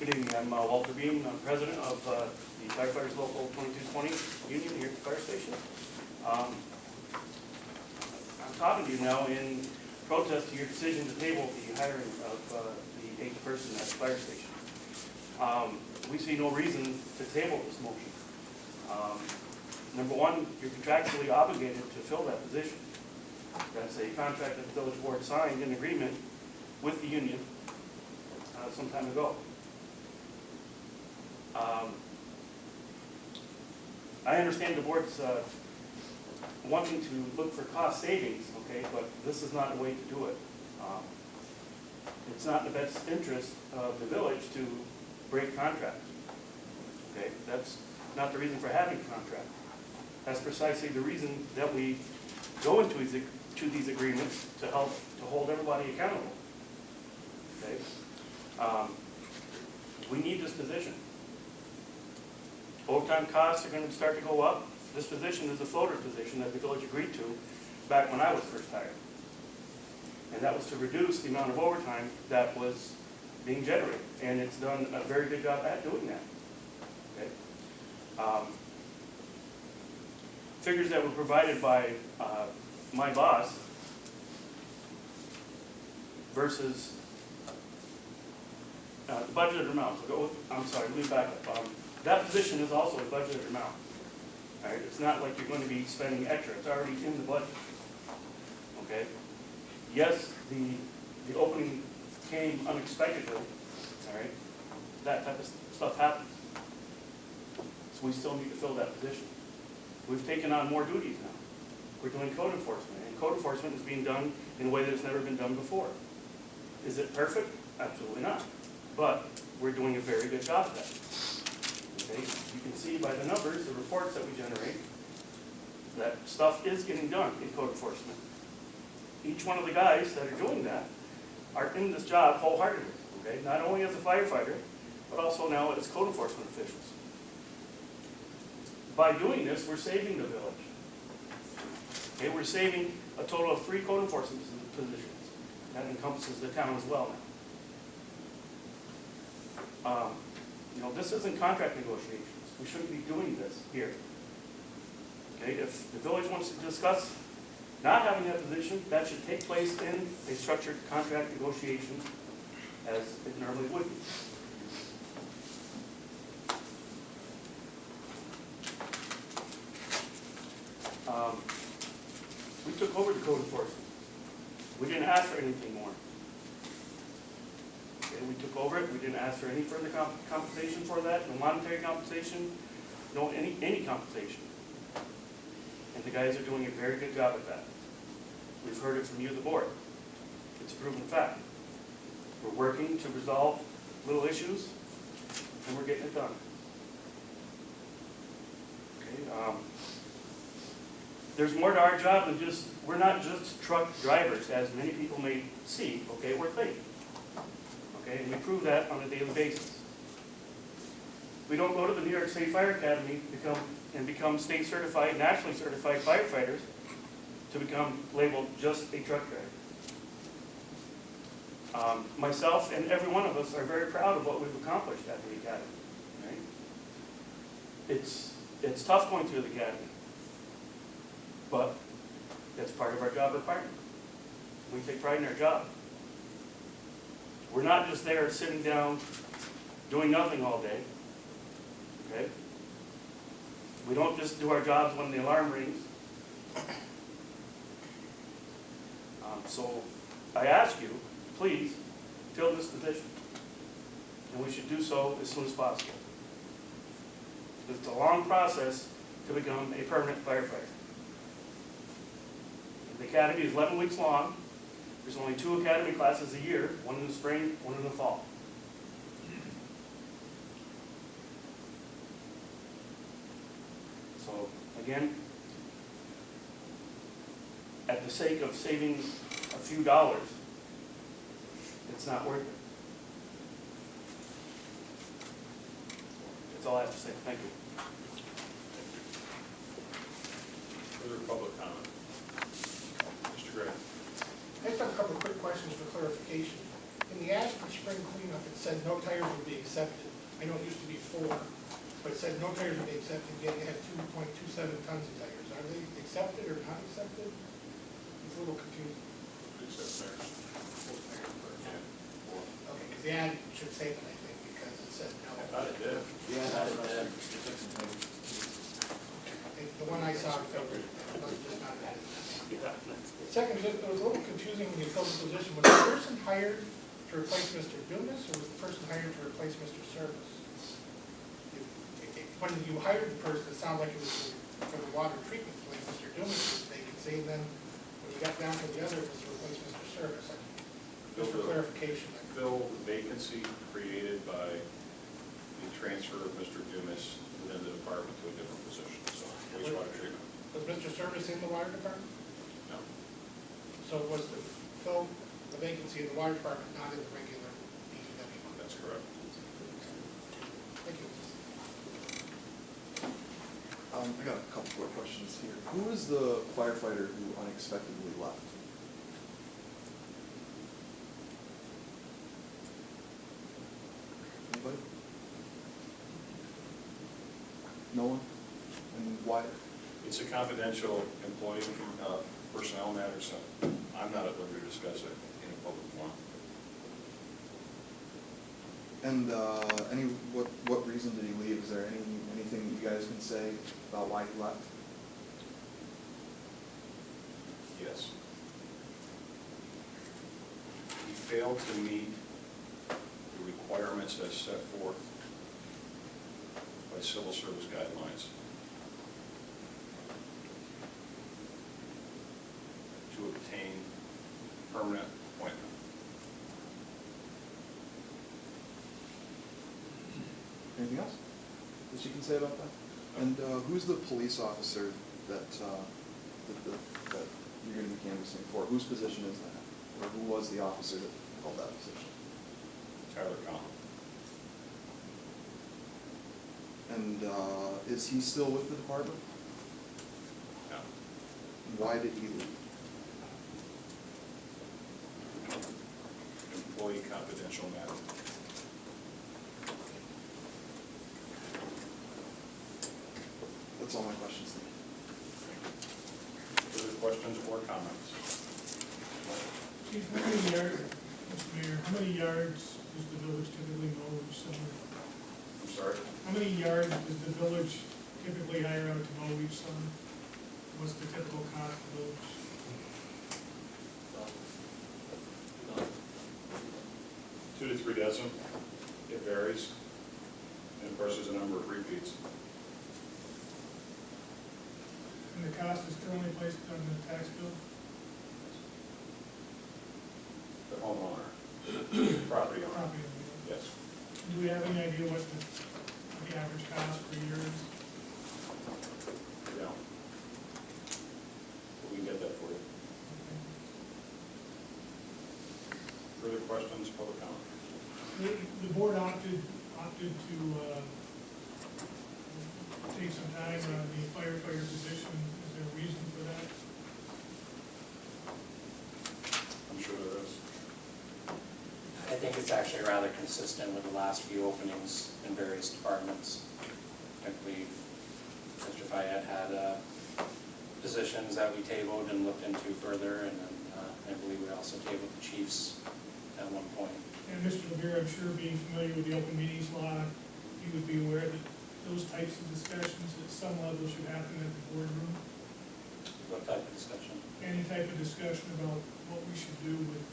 Good evening, I'm Walter Beam, I'm president of the Firefighters Local 2220 Union here at the fire station. I'm talking to you now in protest to your decision to table the hiring of the 8th person at the fire station. We see no reason to table this motion. Number one, you're contractually obligated to fill that position. That's a contract that the village board signed in agreement with the union some time ago. I understand the board's wanting to look for cost savings, okay, but this is not the way to do it. It's not in the best interest of the village to break contracts. Okay, that's not the reason for having a contract. That's precisely the reason that we go into these agreements to help to hold everybody accountable. Okay, we need this position. Overtime costs are going to start to go up. This position is a floater position that the village agreed to back when I was first hired. And that was to reduce the amount of overtime that was being generated. And it's done a very good job at doing that. Okay? Figures that were provided by my boss versus the budgeted amount. So I'm sorry, let me back up. That position is also a budgeted amount. All right? It's not like you're going to be spending extra. It's already in the budget. Okay? Yes, the opening came unexpectedly. All right? That type of stuff happens. So we still need to fill that position. We've taken on more duties now. We're doing code enforcement, and code enforcement is being done in a way that has never been done before. Is it perfect? Absolutely not. But we're doing a very good job at that. Okay? You can see by the numbers, the reports that we generate, that stuff is getting done in code enforcement. Each one of the guys that are doing that are in this job wholeheartedly. Okay? Not only as a firefighter, but also now as code enforcement officials. By doing this, we're saving the village. Okay? We're saving a total of 3 code enforcement positions. That encompasses the town as well now. You know, this isn't contract negotiations. We shouldn't be doing this here. Okay, if the village wants to discuss not having that position, that should take place in a structured contract negotiation as it normally would be. We took over the code enforcement. We didn't ask for anything more. We took over it. We didn't ask for any further compensation for that. No monetary compensation. No any compensation. And the guys are doing a very good job at that. We've heard it from you, the board. It's a proven fact. We're working to resolve little issues, and we're getting it done. Okay. There's more to our job than just, we're not just truck drivers, as many people may see. Okay, we're fake. Okay, and we prove that on a daily basis. We don't go to the New York State Fire Academy and become state certified, nationally certified firefighters to become labeled just a truck driver. Myself and every one of us are very proud of what we've accomplished at the academy. Right? It's tough going through the academy, but that's part of our job requirement. We take pride in our job. We're not just there sitting down doing nothing all day. Okay? We don't just do our jobs when the alarm rings. So I ask you, please fill this position. And we should do so as soon as possible. It's a long process to become a permanent firefighter. The academy is 11 weeks long. There's only 2 academy classes a year, one in the spring, one in the fall. So, again, at the sake of saving a few dollars, it's not worth it. That's all I have to say. Thank you. Further public comment? Mr. Gray. I just have a couple of quick questions for clarification. In the ad for spring cleanup, it said no tires would be accepted. I know it used to be 4, but it said no tires would be accepted, yet you had 2.27 tons of tires. Are they accepted or not accepted? It's a little confusing. Except there. Yeah. Okay, because the ad should say that, I think, because it said no. I thought it did. The one I saw, it was just not that. Second, it was a little confusing when you filled the position. Was the person hired to replace Mr. Dumas, or was the person hired to replace Mr. Service? When you hired the person, it sounded like it was for the water treatment plant, Mr. Dumas' vacancy, and then when you got down to the other, it was to replace Mr. Service. Just for clarification. Fill the vacancy created by the transfer of Mr. Dumas within the department to a different position, so wastewater treatment. Was Mr. Service in the water department? No. So it was to fill the vacancy in the water department, not in the regular DPW one? That's correct. Thank you. I got a couple more questions here. Who is the firefighter who unexpectedly left? Anybody? No one? And why? It's a confidential employee personnel matter, so I'm not at liberty to discuss it in a public forum. And what reason did he leave? Is there anything you guys can say about why he left? Yes. He failed to meet the requirements as set forth by civil service guidelines to obtain permanent appointment. Anything else that you can say about that? And who's the police officer that you're going to be canvassing for? Whose position is that? Or who was the officer that held that position? Tyler Collins. And is he still with the department? No. Why did he leave? Employee confidential matter. That's all my questions. Thank you. Further questions or comments? Chief, how many yards, Mr. Mayor, how many yards does the village typically mow each summer? I'm sorry? How many yards does the village typically hire out to mow each summer? What's the typical cost of those? Two to 3 dozen. It varies. And of course, there's a number of repeats. And the cost is currently placed on the tax bill? The homeowner, property owner. Property owner. Yes. Do we have any idea what the average cost per year is? We don't. But we can get that for you. Further questions, public comment? The board opted to take some time on the firefighter position. Is there a reason for that? I'm sure there is. I think it's actually rather consistent with the last few openings in various departments. I believe Mr. Fayette had positions that we tabled and looked into further, and then I believe we also tabled the chiefs at one point. And Mr. LeBeer, I'm sure being familiar with the open meetings law, you would be aware that those types of discussions at some level should happen at the boardroom. What type of discussion? Any type of discussion about what we should do with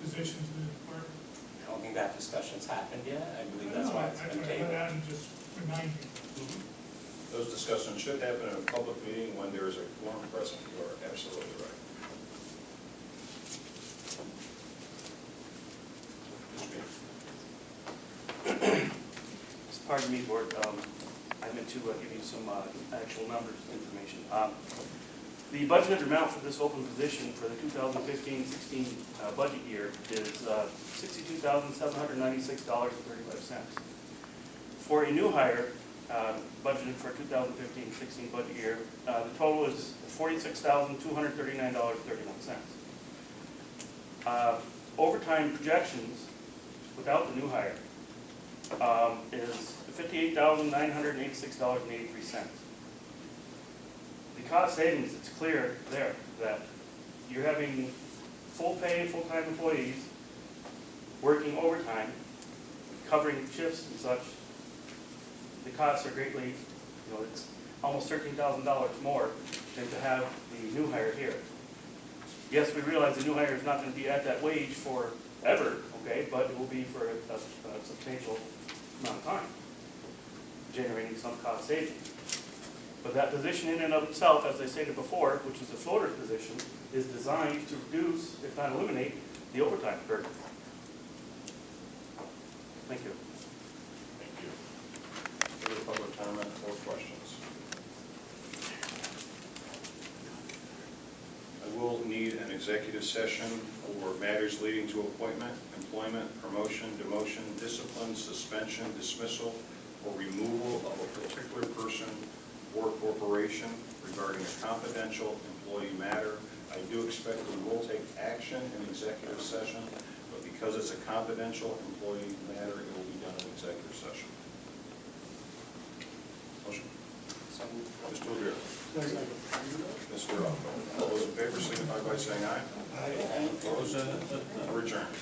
positions in the department. I don't think that discussion's happened yet. I believe that's why it's been I went tabled. out and just remind you. Those discussions should happen in a public meeting when there is a quorum present. You are absolutely right. Pardon me, Board, I meant to give you some actual numbers information. The budgeted amount for this open position for the 2015-16 budget year is $62,796.35. For a new hire, budgeted for 2015-16 budget year, the total is $46,239.31. Overtime projections without the new hire, is $58,986.83. The cost savings, it's clear there that you're having full pay, full-time employees working overtime, covering shifts and such. The costs are greatly, it's almost $13,000 more than to have the new hire here. Yes, we realize the new hire is not going to be at that wage forever, okay, but it will be for a substantial amount of time, generating some cost savings. But that position in and of itself, as I stated before, which is a floater position, is designed to reduce, if not eliminate, the overtime burden. Thank you. Thank you. Further public comment or questions? I will need an executive session for matters leading to appointment, employment, promotion, demotion, discipline, suspension, dismissal, or removal of a particular person or corporation regarding a confidential employee matter. I do expect we will take action in executive session, but because it's a confidential employee matter, it will be done in executive session. Motion. Mr. Revere. Mr. All those in favor signify by saying aye. Aye. Opposed? We're adjourned.